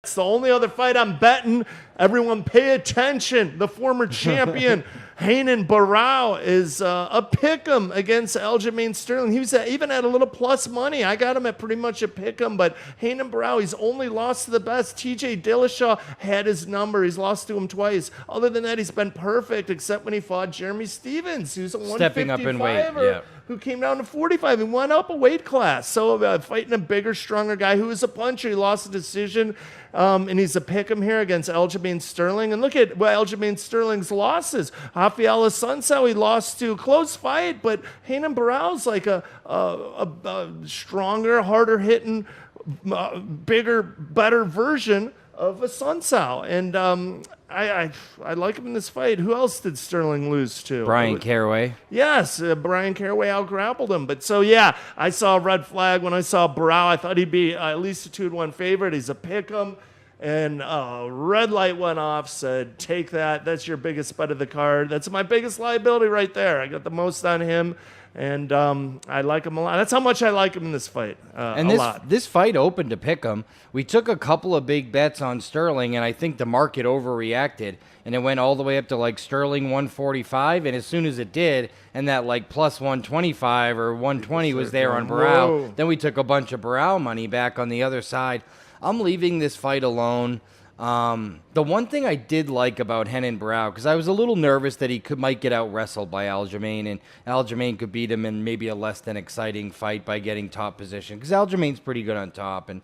It's the only other fight I'm betting. Everyone pay attention. The former champion, Renan Barao, is a pick'em against Aljamain Sterling. He was even at a little plus money. I got him at pretty much a pick'em, but Renan Barao, he's only lost to the best. TJ Dillashaw had his number. He's lost to him twice. Other than that, he's been perfect, except when he fought Jeremy Stephens, who's a 155er. Stepping up in weight, yeah. Who came down to 45 and went up a weight class. So fighting a bigger, stronger guy who is a puncher. He lost a decision, and he's a pick'em here against Aljamain Sterling. And look at Aljamain Sterling's losses. Rafael Assunção, he lost to. Close fight, but Renan Barao's like a stronger, harder-hitting, bigger, better version of Assunção. And I like him in this fight. Who else did Sterling lose to? Brian Caraway. Yes, Brian Caraway out-grappled him. But so, yeah, I saw a red flag when I saw Barao. I thought he'd be at least a 2-1 favorite. He's a pick'em. And red light went off, said, take that. That's your biggest bet of the card. That's my biggest liability right there. I got the most on him. And I like him a lot. That's how much I like him in this fight. And this fight opened to pick him. We took a couple of big bets on Sterling, and I think the market overreacted. And it went all the way up to like Sterling 145. And as soon as it did, and that like plus 125 or 120 was there on Barao, then we took a bunch of Barao money back on the other side. I'm leaving this fight alone. The one thing I did like about Renan Barao, because I was a little nervous that he might get out wrestled by Aljamain, and Aljamain could beat him in maybe a less than exciting fight by getting top position, because Aljamain's pretty good on top and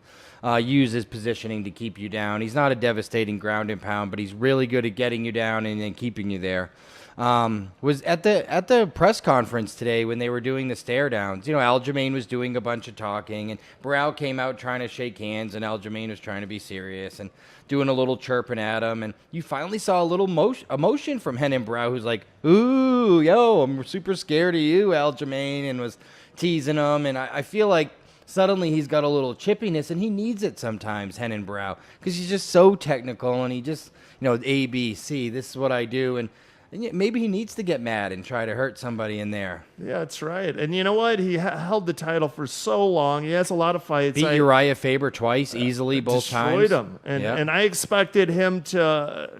uses positioning to keep you down. He's not a devastating ground and pound, but he's really good at getting you down and then keeping you there. Was at the press conference today when they were doing the stare downs. You know, Aljamain was doing a bunch of talking, and Barao came out trying to shake hands, and Aljamain was trying to be serious and doing a little chirping at him. And you finally saw a little emotion from Renan Barao, who's like, "Ooh, yo, I'm super scared of you, Aljamain," and was teasing him. And I feel like suddenly he's got a little chippiness, and he needs it sometimes, Renan Barao, because he's just so technical, and he just, you know, A, B, C, this is what I do, and maybe he needs to get mad and try to hurt somebody in there. Yeah, that's right. And you know what? He held the title for so long. He has a lot of fights. Beat Uriah Faber twice, easily, both times. Destroyed him. And I expected him to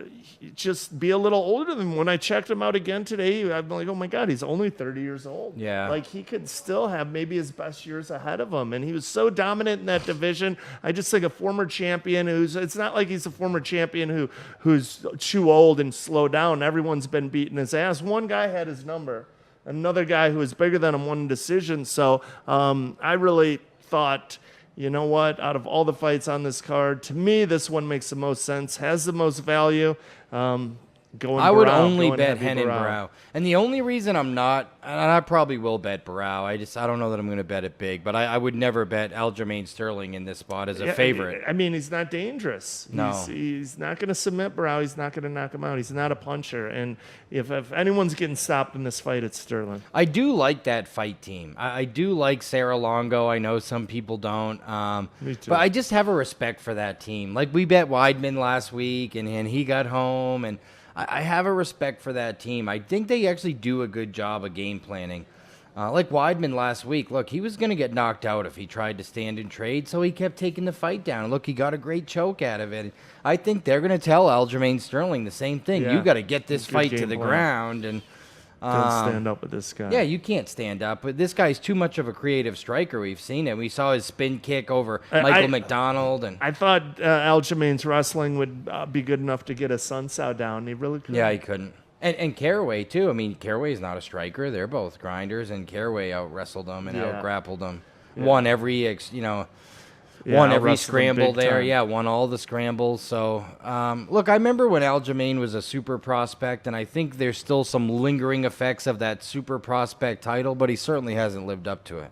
just be a little older than when I checked him out again today. I'm like, oh my God, he's only 30 years old. Yeah. Like he could still have maybe his best years ahead of him. And he was so dominant in that division. I just think a former champion it's not like he's a former champion who's too old and slow down. Everyone's been beating his ass. One guy had his number. Another guy who was bigger than him won a decision. So I really thought, you know what, out of all the fights on this card, to me, this one makes the most sense, has the most value. I would only bet Renan Barao. And the only reason I'm not, and I probably will bet Barao, I don't know that I'm going to bet it big, but I would never bet Aljamain Sterling in this spot as a favorite. I mean, he's not dangerous. No. He's not going to submit Barao. He's not going to knock him out. He's not a puncher. And if anyone's getting stopped in this fight, it's Sterling. I do like that fight team. I do like Sarah Longo. I know some people don't. Me too. But I just have a respect for that team. Like, we bet Weidman last week, and he got home, and I have a respect for that team. I think they actually do a good job of game planning. Like Weidman last week, look, he was going to get knocked out if he tried to stand and trade, so he kept taking the fight down. Look, he got a great choke out of it. I think they're going to tell Aljamain Sterling the same thing. Yeah. You got to get this fight to the ground. And don't stand up with this guy. Yeah, you can't stand up. But this guy's too much of a creative striker. We've seen it. We saw his spin kick over Michael McDonald. And I thought Aljamain's wrestling would be good enough to get Assunção down. He really couldn't. Yeah, he couldn't. And Caraway, too. I mean, Caraway's not a striker. They're both grinders, and Caraway out-wrestled him and out-grappled him. Yeah. Won every, won every scramble there. Time. Yeah, won all the scrambles. So, look, I remember when Aljamain was a super prospect, and I think there's still some lingering effects of that super prospect title, but he certainly hasn't lived up to it.